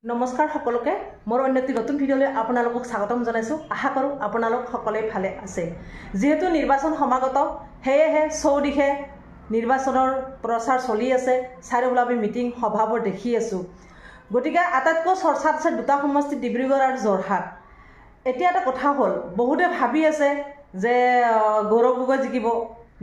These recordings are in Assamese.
নমস্কাৰ সকলোকে মোৰ অন্যটি নতুন ভিডিঅ'লৈ আপোনালোকক স্বাগতম জনাইছো। আশা কৰোঁ আপোনালোক সকলোৱে ভালে আছে। যেহেতু নিৰ্বাচন সমাগত হেয়েহে চৌদিশে নিৰ্বাচনৰ প্ৰচাৰ চলি আছে, চাৰিওফালে আমি মিটিং সভাবোৰ দেখি আছোঁ। গতিকে আটাইতকৈ চৰ্চাত আছে দুটা সমষ্টি ডিব্ৰুগড় আৰু যোৰহাট। এতিয়া এটা কথা হ'ল, বহুতে ভাবি আছে যে গৌৰৱ গগৈ জিকিব,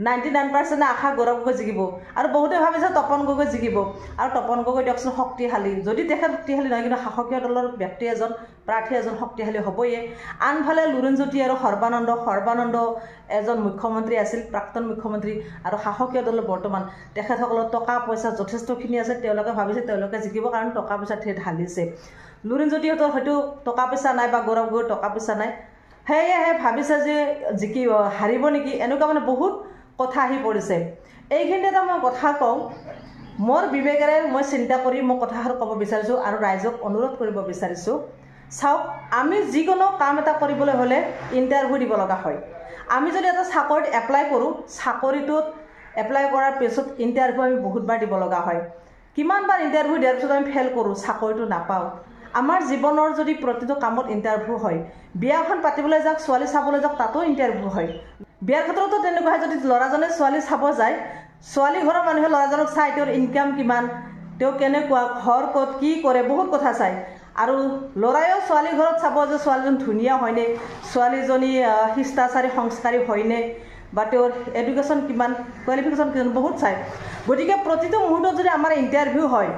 99% আশা গৌৰৱ গগৈ জিকিব, আৰু বহুতে ভাবিছে তপন গগৈ জিকিব। আৰু তপন গগৈ দিয়কচোন শক্তিশালী, যদি তেখেত শক্তিশালী নহয় কিন্তু শাসকীয় দলৰ ব্যক্তি এজন প্ৰাৰ্থী এজন শক্তিশালী হ'বয়ে। আনফালে লুৰিণজ্যোতি আৰু সৰ্বানন্দ এজন মুখ্যমন্ত্ৰী আছিল, প্ৰাক্তন মুখ্যমন্ত্ৰী, আৰু শাসকীয় দলৰ বৰ্তমান তেখেতসকলৰ টকা পইচা যথেষ্টখিনি আছে। তেওঁলোকে ভাবিছে তেওঁলোকে জিকিব, কাৰণ টকা পইচা ঢালিছে। লুৰিণজ্যোতিহঁতৰ হয়তো টকা পইচা নাই বা গৌৰৱ গগৈৰ টকা পইচা নাই, সেয়েহে ভাবিছে যে হাৰিব নেকি, এনেকুৱা মানে বহুত কথা আহি পৰিছে। এইখিনিতে এটা মই কথা কওঁ, মোৰ বিবেকেৰে মই চিন্তা কৰি মই কথাষাৰ ক'ব বিচাৰিছোঁ আৰু ৰাইজক অনুৰোধ কৰিব বিচাৰিছোঁ। চাওক, আমি যিকোনো কাম এটা কৰিবলৈ হ'লে ইণ্টাৰভিউ দিব লগা হয়। আমি যদি এটা চাকৰিত এপ্লাই কৰোঁ, চাকৰিটোত এপ্লাই কৰাৰ পিছত ইণ্টাৰভিউ আমি বহুতবাৰ দিব লগা হয়। কিমানবাৰ ইণ্টাৰভিউ দিয়াৰ পিছত আমি ফেইল কৰোঁ, চাকৰিটো নাপাওঁ। আমাৰ জীৱনৰ যদি প্ৰতিটো কামত ইণ্টাৰভিউ হয়, বিয়া এখন পাতিবলৈ যাওক, ছোৱালী চাবলৈ যাওক, তাতো ইণ্টাৰভিউ হয়। বিয়াৰ ক্ষেত্ৰতো তেনেকুৱা হয়, যদি ল'ৰাজনে ছোৱালী চাব যায়, ছোৱালী ঘৰৰ মানুহে ল'ৰাজনক চাই তেওঁৰ ইনকাম কিমান, তেওঁ কেনেকুৱা, ঘৰ ক'ত, কি কৰে, বহুত কথা চায়। আৰু ল'ৰায়ো ছোৱালী ঘৰত চাব যে ছোৱালীজন ধুনীয়া হয়নে, ছোৱালীজনী শিষ্টাচাৰী সংস্কাৰী হয়নে, বা তেওঁৰ এডুকেশ্যন কিমান, কোৱালিফিকেশ্যন কিমান, বহুত চায়। গতিকে প্ৰতিটো মুহূৰ্তত যদি আমাৰ ইণ্টাৰভিউ হয়,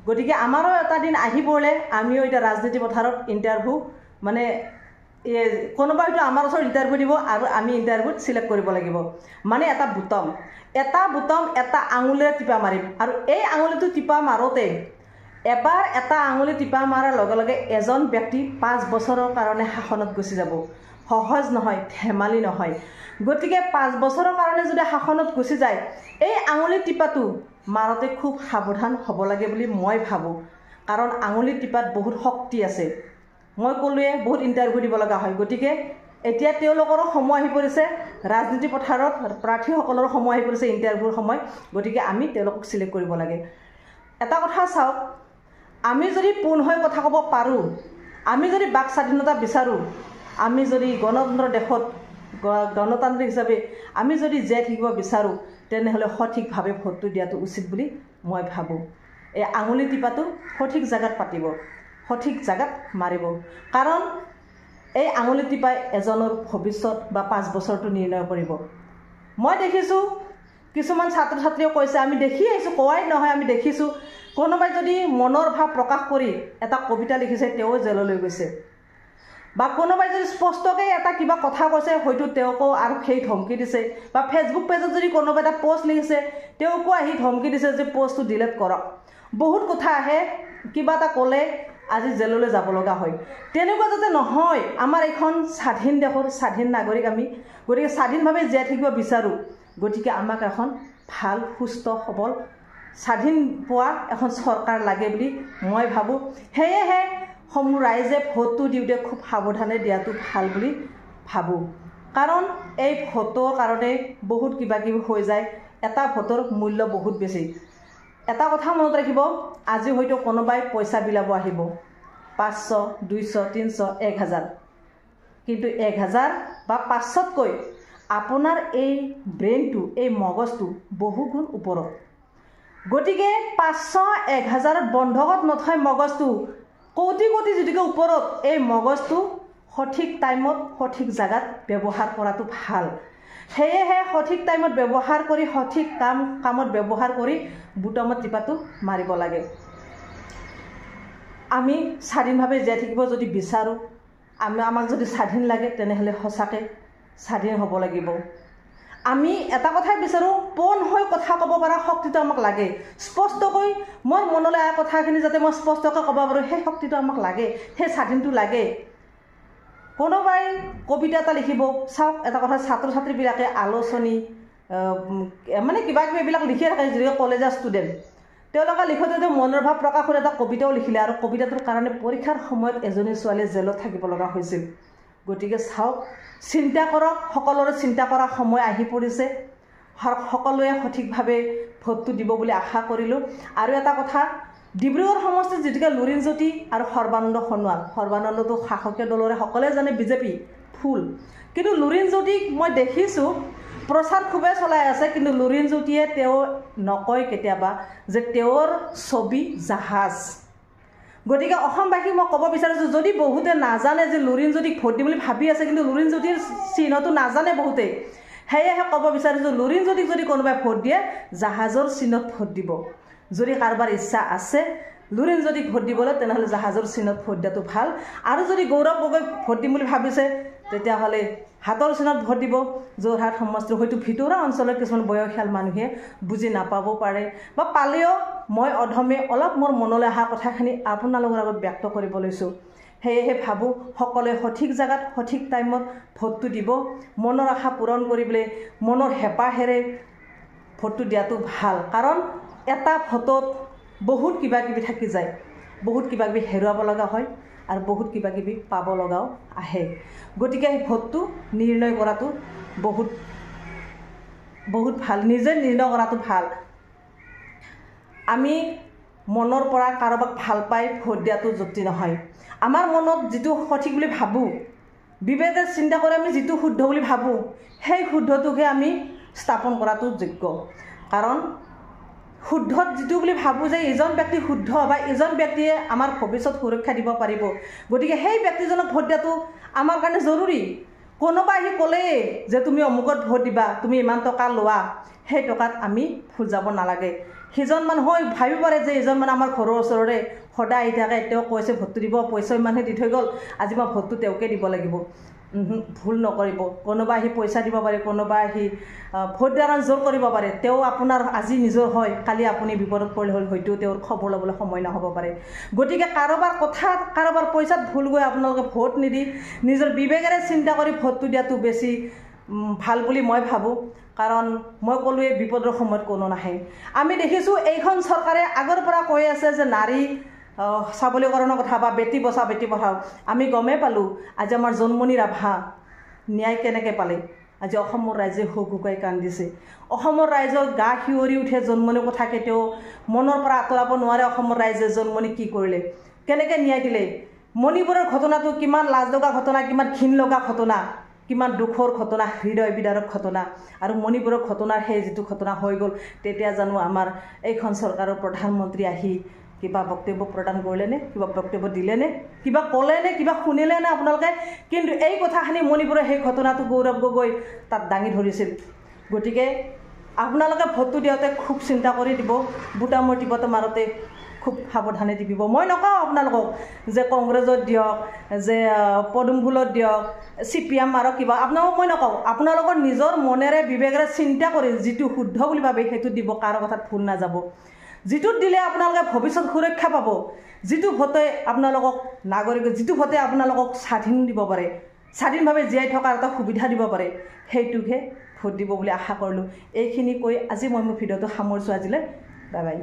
গতিকে আমাৰো এটা দিন আহি পৰিলে আমিও এতিয়া ৰাজনীতি পথাৰত ইণ্টাৰভিউ মানে কোনোবা হয়তো আমাৰ ওচৰত ইণ্টাৰভিউ দিব আৰু আমি ইণ্টাৰভিউত চিলেক্ট কৰিব লাগিব। মানে এটা বুটাম এটা আঙুলিৰে টিপা মাৰিম, আৰু এই আঙুলিটো টিপা মাৰোঁতে এবাৰ এটা আঙুলি টিপা মাৰাৰ লগে লগে এজন ব্যক্তি 5 বছৰৰ কাৰণে শাসনত গুচি যাব। সহজ নহয়, ধেমালি নহয়। গতিকে 5 বছৰৰ কাৰণে যদি শাসনত গুচি যায়, এই আঙুলি টিপাটো মাৰোঁতে খুব সাৱধান হ'ব লাগে বুলি মই ভাবোঁ। কাৰণ আঙুলি টিপাত বহুত শক্তি আছে। মই ক'লোৱে বহুত ইণ্টাৰভিউ দিব লগা হয়। গতিকে এতিয়া তেওঁলোকৰো সময় আহি পৰিছে, ৰাজনীতি পথাৰত প্ৰাৰ্থীসকলৰ সময় আহি পৰিছে, ইণ্টাৰভিউৰ সময়। গতিকে আমি তেওঁলোকক চিলেক্ট কৰিব লাগে। এটা কথা চাওক, আমি যদি পোন হৈ কথা ক'ব পাৰোঁ, আমি যদি বাক স্বাধীনতা বিচাৰোঁ, আমি যদি গণতন্ত্ৰ দেশত গণতান্ত্ৰিক হিচাপে আমি যদি জীয়াই থাকিব বিচাৰোঁ, তেনেহ'লে সঠিকভাৱে ভোটটো দিয়াটো উচিত বুলি মই ভাবোঁ। এই আঙুলি টিপাটো সঠিক জেগাত পাতিব, সঠিক জেগাত মাৰিব। কাৰণ এই আঙুলি টিপাই এজনৰ ভৱিষ্যত বা 5 বছৰটো নিৰ্ণয় কৰিব। মই দেখিছোঁ কিছুমান ছাত্ৰ ছাত্ৰীয়ে কৈছে, আমি দেখি আহিছোঁ, কোৱাই নহয়, আমি দেখিছোঁ, কোনোবাই যদি মনৰ ভাৱ প্ৰকাশ কৰি এটা কবিতা লিখিছে, তেওঁ জেললৈ গৈছে। বা কোনোবাই যদি স্পষ্টকৈ এটা কিবা কথা কৈছে, হয়তো তেওঁকো আৰু সেই ধমকি দিছে। বা ফেচবুক পেজত যদি কোনোবাই এটা পোষ্ট লিখিছে, তেওঁকো আহি ধমকি দিছে যে পোষ্টটো ডিলিট কৰক। বহুত কথা আহে, কিবা এটা ক'লে আজি জেললৈ যাব লগা হয়। তেনেকুৱা যাতে নহয়, আমাৰ এইখন স্বাধীন দেশৰ স্বাধীন নাগৰিক আমি, গতিকে স্বাধীনভাৱে জীয়াই থাকিব বিচাৰোঁ। গতিকে আমাক এখন ভাল সুস্থ সবল স্বাধীন পোৱা এখন চৰকাৰ লাগে বুলি মই ভাবোঁ। সেয়েহে সমূহ ৰাইজে ভোটটো দিওঁতে খুব সাৱধানে দিয়াটো ভাল বুলি ভাবোঁ। কাৰণ এই ভোটৰ কাৰণে বহুত কিবা কিবি হৈ যায়, এটা ভোটৰ মূল্য বহুত বেছি। এটা কথা মনত ৰাখিব, আজি হয়তো কোনোবাই পইচা বিলাব আহিব, 500, 200, 300, 1000, কিন্তু 1000 বা 500তকৈ আপোনাৰ এই ব্ৰেইনটো, এই মগজটো বহু গুণ ওপৰত। গতিকে 500, 1000ত বন্ধকত নথয় মগজটো, কোটি কোটি যদিকে ওপৰত এই মগজটো সঠিক টাইমত সঠিক জেগাত ব্যৱহাৰ কৰাটো ভাল। সেয়েহে সঠিক টাইমত ব্যৱহাৰ কৰি, সঠিক কামত ব্যৱহাৰ কৰি বুটামত টিপাটো মাৰিব লাগে। আমি স্বাধীনভাৱে জীয়াই থাকিব যদি বিচাৰোঁ, আমাক যদি স্বাধীন লাগে, তেনেহ'লে সঁচাকৈ স্বাধীন হ'ব লাগিব। আমি এটা কথাই বিচাৰোঁ, পোন হৈ কথা ক'ব পৰা শক্তিটো আমাক লাগে। স্পষ্টকৈ মোৰ মনলৈ অহা কথাখিনি যাতে মই স্পষ্টকৈ ক'ব পাৰোঁ, সেই শক্তিটো আমাক লাগে, সেই স্বাধীনটো লাগে। কোনোবাই কবিতা এটা লিখিব, চাওক এটা কথা, ছাত্ৰ ছাত্ৰীবিলাকে আলোচনী মানে কিবা কিবি এইবিলাক লিখিয়ে থাকে, যিবিলাক কলেজৰ ষ্টুডেণ্ট, তেওঁলোকে লিখোঁতে মনৰ ভাৱ প্ৰকাশ কৰি এটা কবিতাও লিখিলে, আৰু কবিতাটোৰ কাৰণে পৰীক্ষাৰ সময়ত এজনী ছোৱালীয়ে জেলত থাকিব লগা হৈছিল। গতিকে চাওক, চিন্তা কৰক, সকলোৰে চিন্তা কৰা সময় আহি পৰিছে। সকলোৱে সঠিকভাৱে ভোটটো দিব বুলি আশা কৰিলোঁ। আৰু এটা কথা, ডিব্ৰুগড় সমষ্টিত যিটোকে লুৰিণজ্যোতি আৰু সৰ্বানন্দ সৰ্বানন্দটো শাসকীয় দলৰে সকলোৱে জানে বিজেপি ফুল, কিন্তু লুৰিণজ্যোতিক মই দেখিছোঁ প্ৰচাৰ খুবেই চলাই আছে, কিন্তু লুৰিণজ্যোতিয়ে তেওঁ নকয় কেতিয়াবা যে তেওঁৰ ছবি জাহাজ। গতিকে অসমবাসীক মই ক'ব বিচাৰিছোঁ, যদি বহুতে নাজানে যে লুৰিণজ্যোতিক ভোট দিম বুলি ভাবি আছে, কিন্তু লুৰিণজ্যোতিৰ চিহ্নটো নাজানে বহুতেই, সেয়েহে ক'ব বিচাৰিছোঁ লুৰিণজ্যোতিক যদি কোনোবাই ভোট দিয়ে জাহাজৰ চিহ্নত ভোট দিব। যদি কাৰোবাৰ ইচ্ছা আছে লুৰিণজ্যোতিক ভোট দিবলৈ তেনেহ'লে জাহাজৰ চিহ্নত ভোট দিয়াটো ভাল। আৰু যদি গৌৰৱ গগৈ ভোট দিম বুলি ভাবিছে তেতিয়াহ'লে হাতৰ চিহ্নত ভোট দিব। যোৰহাট সমষ্টিৰ হয়তো ভিতৰুৱা অঞ্চলত কিছুমান বয়সীয়াল মানুহে বুজি নাপাব পাৰে, বা পালেও মই অধমে অলপ মোৰ মনলৈ অহা কথাখিনি আপোনালোকৰ আগত ব্যক্ত কৰিব লৈছোঁ। সেয়েহে ভাবোঁ সকলোৱে সঠিক জেগাত সঠিক টাইমত ভোটটো দিব, মনৰ আশা পূৰণ কৰিবলৈ মনৰ হেঁপাহেৰে ভোটটো দিয়াটো ভাল। কাৰণ এটা ভোটত বহুত কিবা কিবি থাকি যায়, বহুত কিবা কিবি হেৰুৱাব লগা হয় আৰু বহুত কিবা কিবি পাব লগাও আহে। গতিকে ভোটটো নিৰ্ণয় কৰাটো বহুত ভাল, নিজে নিৰ্ণয় কৰাটো ভাল। আমি মনৰ পৰা কাৰোবাক ভাল পাই ভোট দিয়াটো যুক্তি নহয়। আমাৰ মনত যিটো সঠিক বুলি ভাবোঁ, বিবেকে চিন্তা কৰি আমি যিটো শুদ্ধ বুলি ভাবোঁ, সেই শুদ্ধটোকে আমি স্থাপন কৰাটো যোগ্য। কাৰণ শুদ্ধত যিটো বুলি ভাবোঁ যে ইজন ব্যক্তি শুদ্ধ বা ইজন ব্যক্তিয়ে আমাৰ ভৱিষ্যত সুৰক্ষা দিব পাৰিব, গতিকে সেই ব্যক্তিজনক ভোট দিয়াটো আমাৰ কাৰণে জৰুৰী। কোনোবা আহি ক'লেই যে তুমি অমুকত ভোট দিবা, তুমি ইমান টকা লোৱা, সেই টকাত আমি ভোট যাব নালাগে। সিজন মানুহ ভাবিব পাৰে যে ইজন মানুহ আমাৰ ঘৰৰ ওচৰৰে সদায় আহি থাকে, তেওঁ কৈছে ভোটটো দিব, পইচা ইমানহে দি থৈ গ'ল, আজি মই ভোটটো তেওঁকে দিব লাগিব। ভুল নকৰিব। কোনোবা আহি পইচা দিব পাৰে, কোনোবা আহি ভোট দিয়াৰ কাৰণে জোৰ কৰিব পাৰে। তেওঁ আপোনাৰ আজি নিজৰ হয়, কালি আপুনি বিপদত পৰিলে হ'ল, হয়তো তেওঁৰ খবৰ ল'বলৈ সময় নহ'ব পাৰে। গতিকে কাৰোবাৰ কথাত কাৰোবাৰ পইচাত ভুল গৈ আপোনালোকে ভোট নিদি নিজৰ বিবেকেৰে চিন্তা কৰি ভোটটো দিয়াটো বেছি ভাল বুলি মই ভাবোঁ। কাৰণ মই ক'লোৱে বিপদৰ সময়ত কোনো নাহে। আমি দেখিছোঁ এইখন চৰকাৰে আগৰ পৰা কৈ আছে যে নাৰী সবলীকৰণৰ কথা বা বেটি বচাও বেটি পঢ়াও। আমি গমেই পালোঁ আজি আমাৰ জন্মনি ৰাভা ন্যায় কেনেকৈ পালে। আজি অসমৰ ৰাইজে হুক হুকাই কান্দিছে। অসমৰ ৰাইজৰ গা শিয়ৰি উঠে জন্মনিৰ কথা কেতিয়াও মনৰ পৰা আঁতৰাব নোৱাৰে। অসমৰ ৰাইজে জন্মনি কি কৰিলে, কেনেকৈ ন্যায় দিলে। মণিপুৰৰ ঘটনাটো কিমান লাজ লগা ঘটনা, কিমান ঘিণ লগা ঘটনা, কিমান দুখৰ ঘটনা, হৃদয় বিদাৰক ঘটনা। আৰু মণিপুৰৰ ঘটনাৰ সেই যিটো ঘটনা হৈ গ'ল, তেতিয়া জানো আমাৰ এইখন চৰকাৰৰ প্ৰধানমন্ত্ৰী আহি কিবা বক্তব্য প্ৰদান কৰিলেনে, কিবা বক্তব্য দিলেনে, কিবা ক'লেনে, কিবা শুনিলেনে আপোনালোকে? কিন্তু এই কথাখিনি মণিপুৰৰ সেই ঘটনাটো গৌৰৱ গগৈ তাত দাঙি ধৰিছিল। গতিকে আপোনালোকে ভোটটো দিওঁতে খুব চিন্তা কৰি দিব, বুটামৰ টিপতে মাৰোঁতে খুব সাৱধানে দিব। মই নকওঁ আপোনালোকক যে কংগ্ৰেছত দিয়ক, যে পদুম ফুলত দিয়ক, CPM মাৰক কিবা, আপোনালোকক মই নকওঁ। আপোনালোকৰ নিজৰ মনেৰে বিবেকেৰে চিন্তা কৰি যিটো শুদ্ধ বুলি ভাবে সেইটো দিব, কাৰো কথাত ভুল নাযাব। যিটোত দিলে আপোনালোকে ভৱিষ্যত সুৰক্ষা পাব, যিটো ভোটে আপোনালোকক যিটো ভোটে আপোনালোকক স্বাধীন দিব পাৰে, স্বাধীনভাৱে জীয়াই থকাৰ এটা সুবিধা দিব পাৰে, সেইটোকহে ভোট দিব বুলি আশা কৰিলোঁ। এইখিনি কৈ আজি মই মোৰ ভিডিঅ'টো সামৰিছোঁ। আজিলৈ বাই বাই।